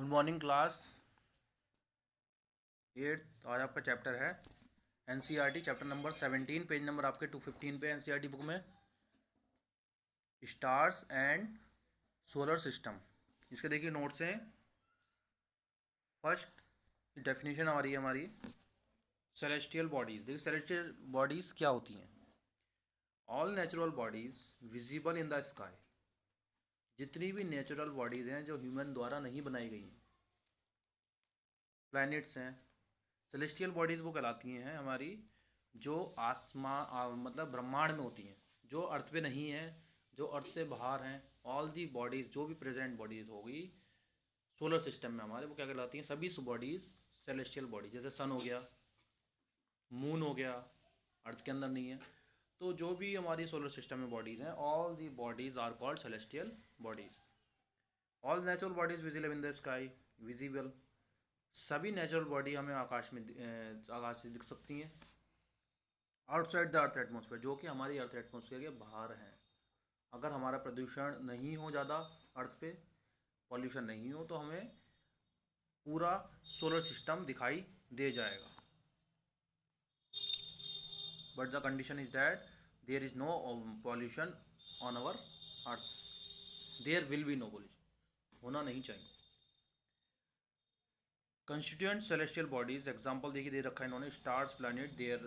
Good morning class 8। आज आपका chapter है NCERT chapter number 17, page number आपके 215 पे एनसीईआरटी बुक में स्टार्स एंड सोलर सिस्टम। इसके देखिए नोट्स हैं। फर्स्ट डेफिनेशन हमारी सेलेस्टियल बॉडीज़। देखिए सेलेस्टियल बॉडीज़ क्या होती हैं। All natural bodies visible in the sky. जितनी भी नेचुरल बॉडीज़ हैं जो ह्यूमन द्वारा नहीं बनाई गई, प्लैनेट्स हैं, सेलेस्टियल बॉडीज़ वो कहलाती हैं हमारी जो आसमान मतलब ब्रह्मांड में होती हैं, जो अर्थ पे नहीं है, जो अर्थ से बाहर हैं। ऑल दी बॉडीज़ जो भी प्रेजेंट बॉडीज़ होगी सोलर सिस्टम में हमारे, वो क्या कहलाती हैं? सभी बॉडीज़ सेलेस्टियल बॉडी। जैसे सन हो गया, मून हो गया, अर्थ के अंदर नहीं है। तो जो भी हमारी सोलर सिस्टम में बॉडीज़ हैं, all the bodies are called celestial bodies. All natural bodies visible in the sky. Visible सभी नेचुरल बॉडी हमें आकाश से दिख सकती हैं। आउटसाइड द अर्थ एटमॉस्फेयर, जो कि हमारी अर्थ एटमॉस्फेयर के बाहर हैं। अगर हमारा प्रदूषण नहीं हो ज़्यादा, अर्थ पे पॉल्यूशन नहीं हो, तो हमें पूरा सोलर सिस्टम दिखाई दे जाएगा। But the condition is that there is no pollution on our earth. There will be no pollution, होना नहीं चाहिए। कंस्टिट्यूएंट सेलेस्टियल बॉडीज एग्जांपल देखिए दे रखा है इन्होंने। Stars, planet, their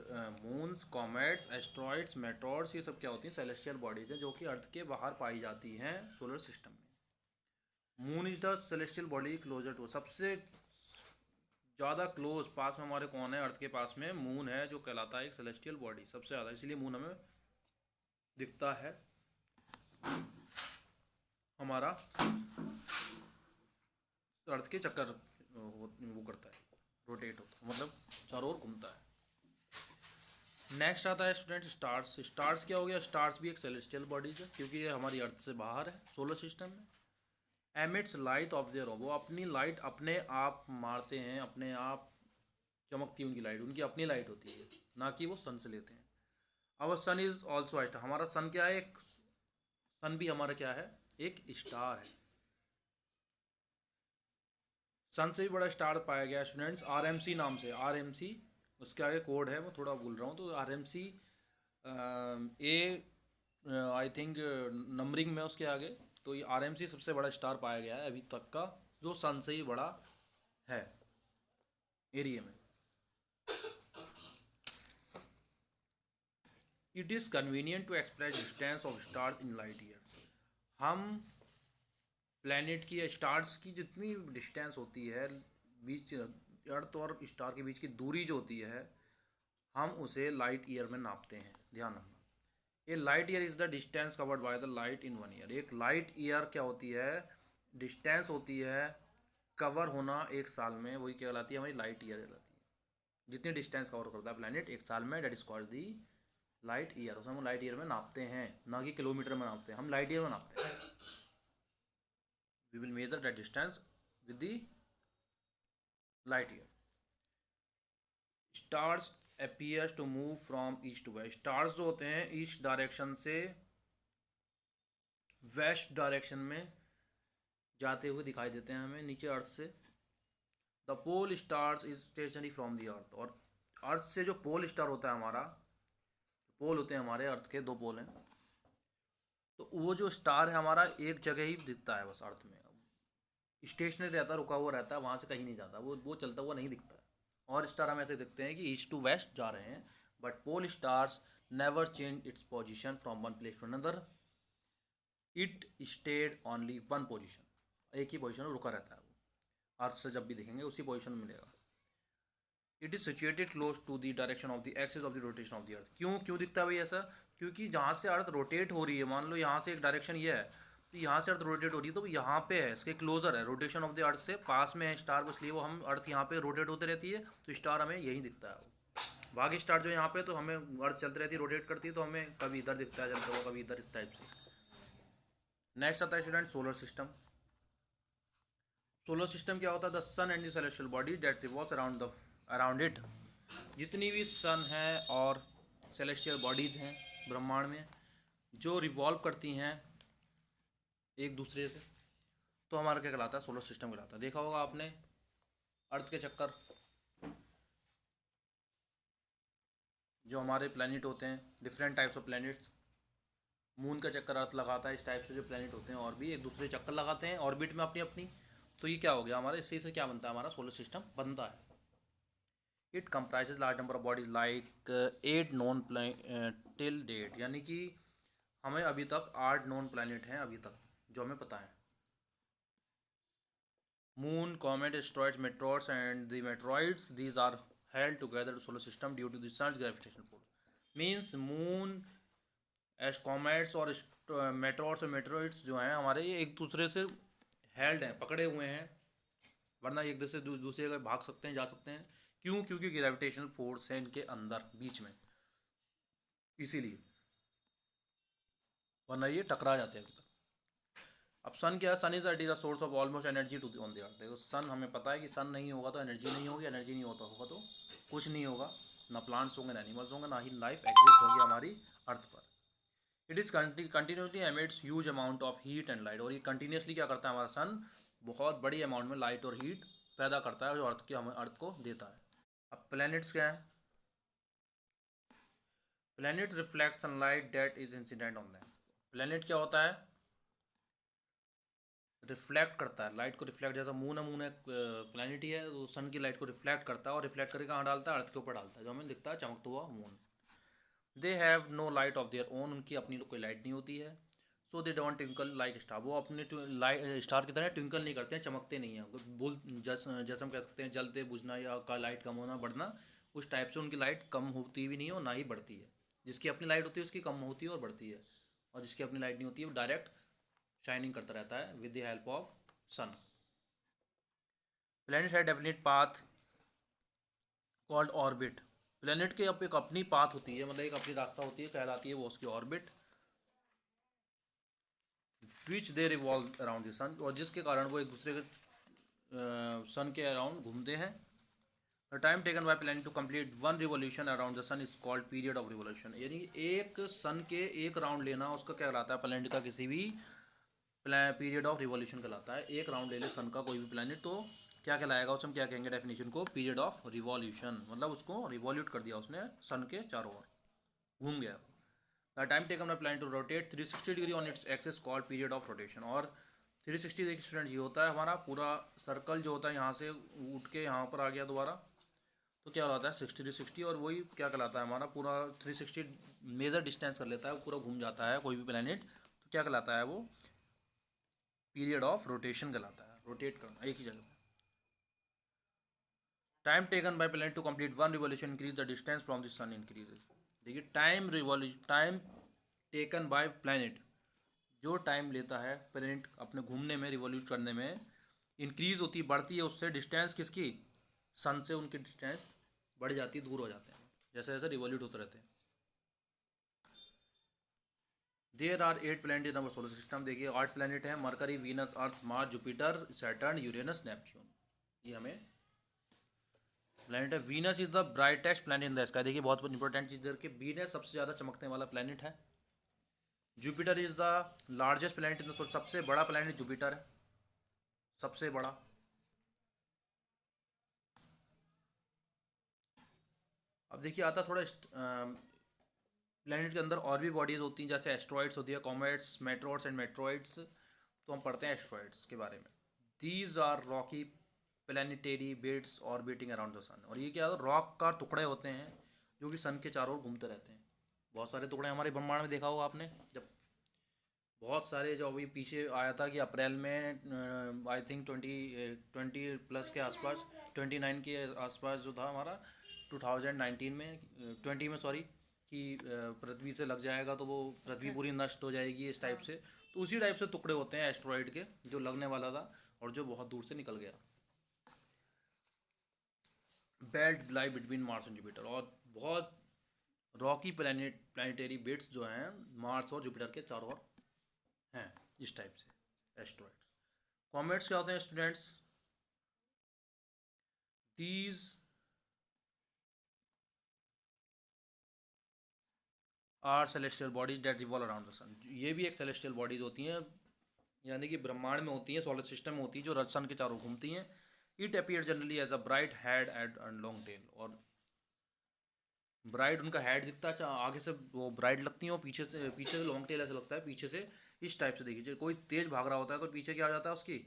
moons, comets, asteroids, meteors, ये सब क्या होती हैं? सेलेस्टियल बॉडीज हैं जो कि अर्थ के बाहर पाई जाती हैं सोलर सिस्टम में। Moon is the celestial body closer to, सबसे ज़्यादा क्लोज पास में हमारे कौन है? अर्थ के पास में मून है, जो कहलाता है एक सेलेस्टियल बॉडी सबसे ज़्यादा, इसलिए मून हमें दिखता है। हमारा अर्थ के चक्कर वो करता है, रोटेट होता है, मतलब चारों ओर घूमता है। नेक्स्ट आता है स्टूडेंट स्टार्स। स्टार्स क्या हो गया? स्टार्स भी एक सेलेस्टियल बॉडीज है, क्योंकि ये हमारी अर्थ से बाहर है सोलर सिस्टम में। एमिट्स लाइट ऑफ देयर, वो अपनी लाइट अपने आप मारते हैं, अपने आप चमकती है उनकी लाइट, उनकी अपनी लाइट होती है, ना कि वो सन से लेते हैं। अवर सन इज ऑल्सो अ स्टार, हमारा सन क्या है? एक सन भी हमारा क्या है? एक स्टार है। सन से भी बड़ा स्टार पाया गया स्टूडेंट्स आरएमसी नाम से। आरएमसी उसके आगे कोड है, मैं थोड़ा भूल रहा हूँ। तो RMC A I think numbering में उसके आगे। तो ये आरएमसी सबसे बड़ा स्टार पाया गया है अभी तक का, जो सन से ही बड़ा है एरिया में। It is convenient to express distance of star in light years. हम प्लैनेट की या स्टार्स की जितनी डिस्टेंस होती है, बीच अर्थ और स्टार के बीच की दूरी जो होती है, हम उसे लाइट ईयर में नापते हैं। ध्यान रखना, ये light year is the distance covered by the light in 1 year. एक लाइट ईयर क्या होती है? डिस्टेंस होती है कवर होना एक साल में, वही क्या कहलाती है? हमारी लाइट ईयर कहलाती है। जितनी डिस्टेंस कवर करता है प्लैनेट एक साल में, that is called the light year. उसे हम लाइट ईयर में नापते हैं, ना कि किलोमीटर में नापते हैं, हम लाइट ईयर में नापते हैं। We will measure that distance with the light year. Stars appears to move from east to west. Stars जो होते हैं ईस्ट डायरेक्शन से वेस्ट डायरेक्शन में जाते हुए दिखाई देते हैं हमें नीचे अर्थ से। The pole stars is stationary from the earth, और अर्थ से जो पोल स्टार होता है हमारा, पोल होते हैं हमारे अर्थ के, 2 पोल हैं, तो वो जो स्टार है हमारा एक जगह ही दिखता है बस अर्थ में, स्टेशनरी रहता है, रुका हुआ रहता है, वहाँ से कहीं नहीं जाता, वो चलता हुआ नहीं दिखता है। और स्टार हम ऐसे दिखते हैं कि ईस्ट टू वेस्ट जा रहे हैं, but pole stars never change its position from one place to another. It stayed only one position, एक ही पोजिशन में रुका रहता है वो। अर्थ से जब भी देखेंगे उसी पोजिशन में मिलेगा। It is situated close to the direction of the axis of the rotation of the earth. क्यों दिखता है भाई ऐसा? क्योंकि जहाँ से अर्थ रोटेट हो रही है, मान लो यहाँ से एक डायरेक्शन ये है, तो यहाँ से अर्थ रोटेट हो रही है, तो यहाँ पे है, इसके क्लोजर है, रोटेशन ऑफ द अर्थ से पास में है स्टार, इसलिए वो हम अर्थ यहाँ पे रोटेट होते रहती है, तो स्टार हमें यही दिखता है। बाकी स्टार जो यहाँ पे, तो हमें अर्थ चलती रहती है, रोटेट करती है, तो हमें कभी इधर दिखता है चलता हुआ, कभी इधर, इस टाइप से। नेक्स्ट आता है student solar system. Solar system क्या होता है? The sun and the celestial body that revolves around it. जितनी भी सन है और सेलेस्टियल बॉडीज़ हैं ब्रह्मांड में, जो रिवॉल्व करती हैं एक दूसरे से, तो हमारा क्या कहलाता है, सोलर सिस्टम कहलाता है। देखा होगा आपने अर्थ के चक्कर, जो हमारे प्लैनेट होते हैं, different types of planets, moon का चक्कर अर्थ लगाता है, इस टाइप से जो प्लैनेट होते हैं और भी एक दूसरे चक्कर लगाते हैं ऑर्बिट में अपनी अपनी। तो ये क्या हो गया हमारे, इससे क्या बनता है, हमारा सोलर सिस्टम बनता है। It comprises large number of bodies like 8 known till date, यानी कि हमें अभी तक 8 नॉन प्लैनेट हैं अभी तक जो हमें पता है। Moon, comet, asteroids, meteoroids and the meteoroids, these are held together to solar system due to the sun's gravitational pull. Means moon, comets और मेट्रोइड्स और मेट्रोइड्स जो हैं हमारे, ये एक दूसरे से हेल्ड हैं, पकड़े हुए हैं, वरना एक दूसरे दूसरे का भाग सकते हैं, जा सकते हैं। क्यों? क्योंकि ग्रेविटेशनल फोर्स है इनके अंदर बीच में, इसीलिए, वरना ये टकरा जाते हैं। अब सन क्या है, sun is the source of almost energy to on the earth. देखो सन, हमें पता है कि सन नहीं होगा तो एनर्जी नहीं होगी, एनर्जी नहीं होगा तो कुछ नहीं होगा, ना प्लांट्स होंगे, ना एनिमल्स होंगे, ना ही लाइफ एग्जिस्ट होगी हमारी अर्थ पर। It is continuously emits huge amount of heat and light, और ये कंटिन्यूसली क्या करता है हमारा सन, बहुत बड़ी अमाउंट में लाइट और हीट पैदा करता है, जो अर्थ के हमें अर्थ को देता है। अब प्लैनेट्स क्या है, planet reflect sunlight that is incident on them. Planet क्या होता है, रिफ्लेक्ट करता है लाइट को, रिफ्लेक्ट, जैसा मून है, मून एक प्लैनेट ही है, तो सन की लाइट को रिफ्लेक्ट करता है और रिफ्लेक्ट करके कहाँ डालता है, अर्थ के ऊपर डालता है, जो हमें दिखता है चमकता हुआ moon. They have no light of their own, उनकी अपनी कोई लाइट नहीं होती है। So they don't twinkle like star, वो अपने लाइट स्टार की तरह ट्विंकल नहीं करते हैं, चमकते नहीं हैं, बुल जैसे हम कह सकते हैं जलते बुझना या का लाइट कम होना बढ़ना, उस टाइप से उनकी लाइट कम होती भी नहीं है और ना ही बढ़ती है। जिसकी अपनी लाइट होती है उसकी कम होती है और बढ़ती है, और जिसकी अपनी लाइट नहीं होती है वो डायरेक्ट शाइनिंग करता रहता है with the help of sun. Planet है definite path called orbit. Planet के अब एक अपनी पाथ होती है, मतलब एक अपनी रास्ता होती है, कहलाती है वो उसकी orbit, which they revolve around the sun, और जिसके कारण वो एक दूसरे के सन के अराउंड घूमते हैं। The time taken by planet to complete one revolution around the sun is called period of revolution, यानी एक सन के एक राउंड लेना उसका क्या कहलाता है, प्लैनेट का किसी भी पीरियड ऑफ रिवोल्यूशन कहलाता है। एक राउंड ले ले सन का कोई भी प्लैनेट तो क्या कहलाएगा, उसे हम क्या कहेंगे डेफिनेशन को, पीरियड ऑफ रिवॉल्यूशन, मतलब उसको रिवॉल्यूट कर दिया उसने सन के चारों ओर, घूम गया। The time taken by planet to rotate 360 degree on its axis called period of rotation, और 360 डिग्री स्टूडेंट ये होता है हमारा पूरा सर्कल जो होता है, यहाँ से उठ के यहाँ पर आ गया दोबारा, तो क्या होता है 60 और वही क्या कहलाता है हमारा पूरा 360 मेजर डिस्टेंस कर लेता है, पूरा घूम जाता है कोई भी प्लैनेट, तो क्या कहलाता है वो, पीरियड ऑफ रोटेशन कहलाता है, रोटेट करना एक ही जगह। Time taken by planet to complete one revolution increase the distance from the sun increases. देखिए टाइम टेकन बाय प्लैनेट, जो टाइम लेता है प्लैनेट अपने घूमने में, रिवॉल्यूट करने में, इंक्रीज होती बढ़ती है उससे डिस्टेंस किसकी, सन से उनकी डिस्टेंस बढ़ जाती है, दूर हो जाते हैं जैसे जैसे रिवॉल्यूट होते रहते हैं। There are 8 planet in our solar system, देखिए 8 प्लैनेट हैं, Mercury, Venus, Earth, Mars, Jupiter, Saturn, Uranus, Neptune, ये हमें प्लैनेट है। Venus is the brightest planet in the sky, देखिए बहुत इंपॉर्टेंट चीज़ है कि वीनस सबसे ज़्यादा चमकने वाला प्लैनेट है। Jupiter is the largest planet in the solar, सबसे बड़ा प्लैनेट जुपिटर है, सबसे बड़ा। अब देखिए आता थोड़ा प्लैनेट के अंदर और भी बॉडीज होती हैं, जैसे एस्ट्रॉइड्स होती है, कॉमेट्स, मेट्रोइड्स एंड मेट्रोइड्स, तो हम पढ़ते हैं एस्ट्रॉइड्स के बारे में। These are rocky planetary beds orbiting around the sun, और ये क्या रॉक का टुकड़े होते हैं जो कि सन के चारों ओर घूमते रहते हैं। बहुत सारे टुकड़े हमारे ब्रह्मांड में देखा होगा आपने, जब बहुत सारे, जो अभी पीछे आया था कि अप्रैल में आई थिंक 20 के आसपास, 29 के आसपास जो था हमारा 2019 में, 20 में सॉरी, कि पृथ्वी से लग जाएगा तो वो पृथ्वी पूरी नष्ट हो जाएगी इस टाइप से, तो उसी टाइप से टुकड़े होते हैं एस्ट्रॉयड के, जो लगने वाला था और जो बहुत दूर से निकल गया। Belt lie between Mars and Jupiter, और बहुत रॉकी प्लानिटरी बेट्स जो हैं मार्स और जुपिटर के चारों ओर हैं, इस टाइप से एस्ट्रॉइड्स। कॉमेट्स क्या होते हैं students, these are celestial bodies that revolve around the sun, ये भी एक सेलेस्टियल बॉडीज होती हैं यानी कि ब्रह्मांड में होती हैं, सोलर सिस्टम में होती हैं, जो सन के चारों घूमती हैं। It appear generally as a bright head and long tail, और ब्राइट उनका हेड दिखता है, आगे से वो ब्राइट लगती हैं, और पीछे से लॉन्ग टेल ऐसा लगता है पीछे से। इस टाइप से देखिए, कोई तेज भाग रहा होता है तो पीछे क्या हो जाता है उसकी,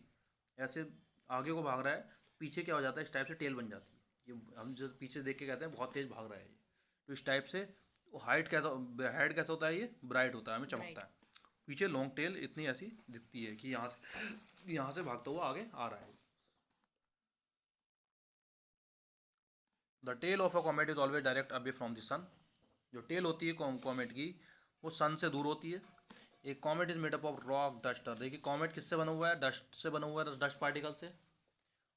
ऐसे आगे को भाग रहा है, पीछे क्या हो जाता है, इस टाइप से टेल बन जाती है। ये हम जो पीछे देख के कहते हैं बहुत तेज भाग रहा है ये, तो इस टाइप से। हाइट कैसा, हेड कैसा होता है, ये ब्राइट होता है, हमें चमकता है। पीछे लॉन्ग टेल इतनी ऐसी दिखती है कि यहाँ से भागता हुआ आगे आ रहा है। The tail of a comet is always direct away from the sun. जो टेल होती है कॉमेट की, वो सन से दूर होती है। एक comet is made up of rock dust. देखिए कॉमेट किससे बना हुआ है, डस्ट से बना हुआ है, डस्ट पार्टिकल से,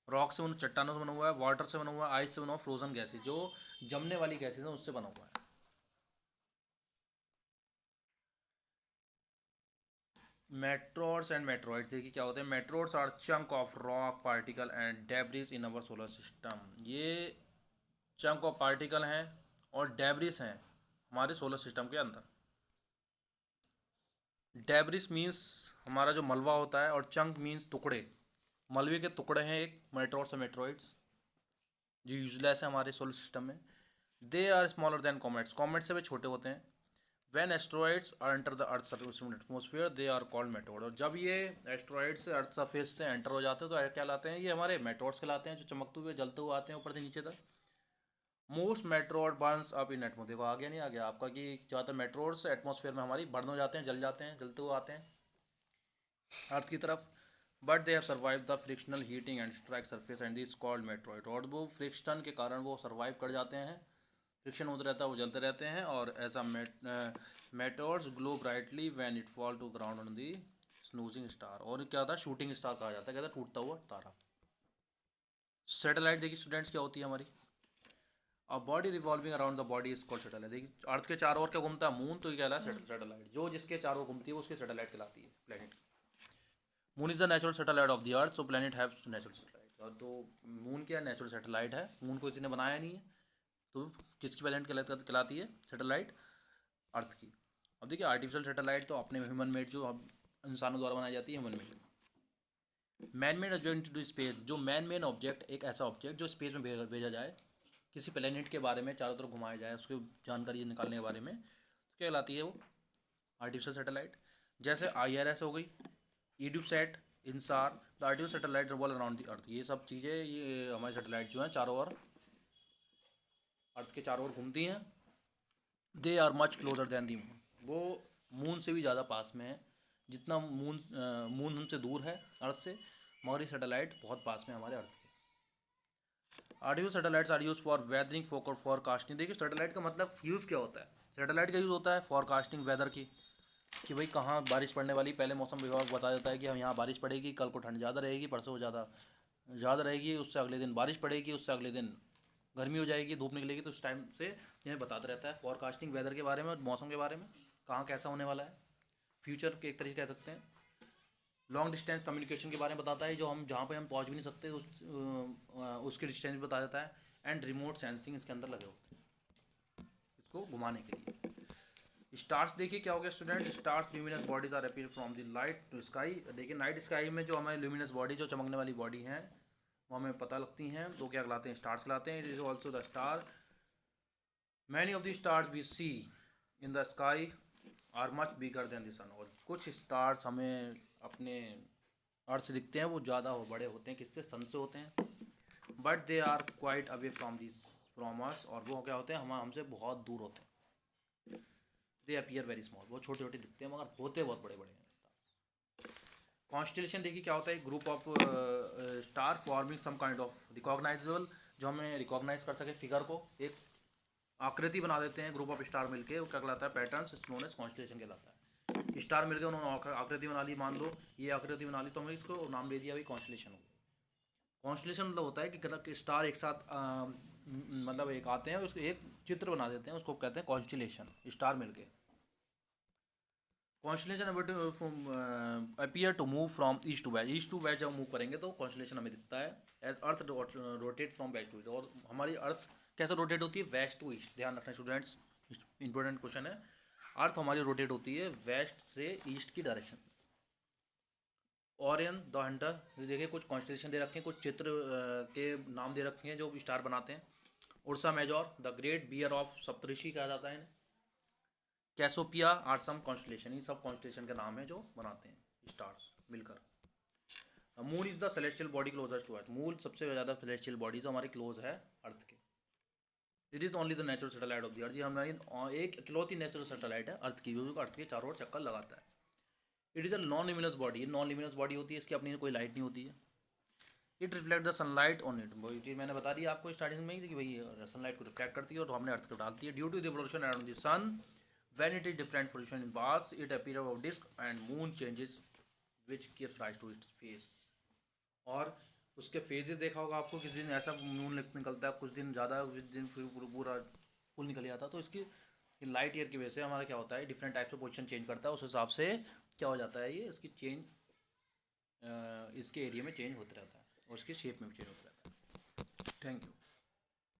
रॉक से, चट्टानों से बना हुआ है, वाटर से बना हुआ है, आइस से बना हुआ, फ्रोजन गैसेज, जो जमने वाली गैसेज हैं उससे बना हुआ है। मेट्रोड्स एंड मेट्रॉइड्स, देखिए क्या होते हैं। Meteoroids are chunk of rock particle and debris in our solar system. ये चंक ऑफ पार्टिकल हैं और डेब्रिस हैं हमारे सोलर सिस्टम के अंदर। डेब्रिस मीन्स हमारा जो मलबा होता है, और चंक मीन्स टुकड़े, मलबे के टुकड़े हैं एक, मेट्रोड्स और मेट्रॉइड्स, जो यूजलेस है हमारे सोलर सिस्टम में। They are smaller than comets, comet से भी छोटे होते हैं। When asteroids are enter the earth surface atmosphere they are called meteor. और जब ये एस्ट्रॉइड्स से अर्थ सरफेस से एंटर हो जाते हैं तो क्या लाते हैं, ये हमारे मेटोड्स कहलाते हैं, जो चमकते हुए जलते हुए आते हैं ऊपर से नीचे तक। मोस्ट मेट्रोड बर्न्स अप इन एटमो, देखो आ गया नहीं आ गया आपका, कि ज़्यादातर मेट्रोड्स एटमोसफेयर में हमारी बर्न हो जाते हैं, जल जाते हैं, जलते हुए आते हैं अर्थ की तरफ। But they have survive the frictional heating and strike surface and this called meteoroid. और वो फ्रिक्शन के कारण वो सर्वाइव कर जाते हैं, फ्रिक्शन होता रहता है, वो जलते रहते हैं, और as a meteors glow brightly when it fall to ground on the shooting star. और क्या होता है, शूटिंग स्टार कहा जाता है, कहता है टूटता हुआ तारा। सैटेलाइट देखिए स्टूडेंट्स क्या होती है हमारी, a body revolving around the body is called satellite. देखिए अर्थ के चारों ओर क्या घूमता है, मून, तो ये कहलाता है सैटेलाइट, जो जिसके चारों ओर घूमती है वो उसकी सैटेलाइट कहलाती है, planet. Moon is the natural satellite of the earth, so planet have natural satellite. और तो मून क्या नेचुरल सैटेलाइट है, मून को किसी ने बनाया नहीं है, तो किसकी प्लेनेट कहलाती है, सैटेलाइट अर्थ की। अब देखिए आर्टिफिशियल सैटेलाइट तो अपने ह्यूमन मेड, जो अब इंसानों द्वारा बनाई जाती है, human made. Man made object to space, जो मैन मेड ऑब्जेक्ट, एक ऐसा ऑब्जेक्ट जो स्पेस में भेजा जाए, किसी प्लेनेट के बारे में चारों तरफ घुमाया जाए, उसकी जानकारी निकालने के बारे में, तो क्या कहलाती है वो, आर्टिफिशियल सैटेलाइट। जैसे IRS हो गई, EDUSAT, INSAT, the artificial satellite revolve around the earth. ये सब चीज़ें, ये हमारी सैटेलाइट जो हैं चारों ओर, अर्थ के चारों ओर घूमती हैं। They are much closer than the moon, वो मून से भी ज़्यादा पास में है। जितना मून हमसे दूर है अर्थ से, मगर ये सैटेलाइट बहुत पास में है हमारे अर्थ के। Artificial satellites are use for weathering forecasting. देखिए सैटेलाइट का मतलब यूज़ क्या होता है, सैटेलाइट का यूज़ होता है फॉरकास्टिंग वेदर की, कि भाई कहाँ बारिश पड़ने वाली, पहले मौसम विभाग बता देता है कि हम यहाँ बारिश पड़ेगी, कल को ठंड ज़्यादा रहेगी, परसों ज़्यादा रहेगी, उससे अगले दिन बारिश पड़ेगी, उससे अगले दिन गर्मी हो जाएगी, धूप निकलेगी। तो उस टाइम से यह बताता रहता है फॉरकास्टिंग वेदर के बारे में, मौसम के बारे में, कहाँ कैसा होने वाला है, फ्यूचर के एक तरीके कह सकते हैं। लॉन्ग डिस्टेंस कम्युनिकेशन के बारे में बताता है, जो हम जहाँ पे हम पहुँच भी नहीं सकते उसके डिस्टेंस भी बता देता है। एंड रिमोट सेंसिंग इसके अंदर लगे होते हैं इसको घुमाने के लिए। स्टार्स देखिए क्या हो गया student, stars luminous bodies are appear from the light sky. देखिए नाइट स्काई में जो हमारी ल्यूमिनस बॉडी, जो चमकने वाली बॉडी हैं, वो हमें पता लगती हैं, तो क्या कहलाते हैं, स्टार्स कहलाते हैं। It is also the star. Many of the stars we see in the sky are much bigger than the sun. और कुछ स्टार्स हमें अपने अर्थ से दिखते हैं, वो ज़्यादा बड़े होते हैं, किससे, सन से होते हैं। But they are quite away from us, और वो क्या होते हैं, हम हमसे बहुत दूर होते हैं। दे अपीयर वेरी स्मॉल, वो छोटे छोटे दिखते हैं मगर होते बहुत बड़े बड़े हैं। कॉन्स्टेलेशन देखिए क्या होता है, group of star forming some kind of recognizable, जो हमें रिकॉग्नाइज कर सके फिगर को, एक आकृति बना देते हैं ग्रुप ऑफ स्टार मिलके, वो क्या कहलाता है, पैटर्न्स, नोन एज कॉन्स्टेलेशन कहलाता है। स्टार मिलके उन्होंने आकृति बना ली, मान लो ये आकृति बना ली, तो हमने इसको नाम दे दिया भाई कॉन्स्टेलेशन हो गया। कॉन्स्टेलेशन मतलब होता है कि स्टार एक साथ मतलब एक आते हैं, उसको एक चित्र बना देते हैं, उसको कहते हैं कॉन्स्टेलेशन, स्टार मिलके। Constellation appear to move from east to west, east to west जब मूव करेंगे तो कॉन्स्टेलेशन हमें दिखता है। As earth rotate from west to east, और हमारी अर्थ कैसे रोटेट होती है, वेस्ट टू ईस्ट। ध्यान रखना स्टूडेंट्स, इंपॉर्टेंट क्वेश्चन है। अर्थ हमारी रोटेट होती है वेस्ट से ईस्ट की डायरेक्शन। ओरियन द हंटर, देखिए कुछ कॉन्स्टेलेशन दे रखे हैं, कुछ चित्र के नाम दे रखे हैं जो स्टार बनाते हैं। Ursa Major the Great Bear of Saptarishi कहा जाता है इन्हें। कैसोपिया आर सम कॉन्स्टेलेशन, ये सब कॉन्स्टेलेशन के नाम है जो बनाते हैं स्टार्स मिलकर। Moon is the celestial body closest to earth, moon सबसे ज़्यादा सेलेस्टियल बॉडी जो हमारे क्लोज है अर्थ के। It is only the natural satellite of the earth, ये हमारी एक इकलौती नेचुरल सैटेलाइट है अर्थ की, जो अर्थ के चारों ओर चक्कर लगाता है। It is a non luminous body, non luminous body होती है, इसकी अपनी कोई लाइट नहीं होती है। It reflect the sunlight on it, वही चीज़ मैंने बता दी आपको स्टार्टिंग में ही कि भाई सनलाइट को रिफ्लेक्ट करती है और हमने अर्थ को डालती है। Due to the revolution around the sun when it is different position in paths it appear of disc and moon changes which gives rise to its face. और उसके फेजेस देखा होगा आपको, किस दिन ऐसा मून निकलता है, कुछ दिन ज़्यादा, कुछ दिन फिर पूरा फुल निकल जाता है। तो इसकी लाइट ईयर की वजह से हमारा क्या होता है, डिफरेंट टाइप से पोजीशन चेंज करता है, उस हिसाब से क्या हो जाता है, ये इसकी चेंज इसके एरिया में चेंज होता रहता है और इसकी शेप में भी चेंज होता रहता है। Thank you.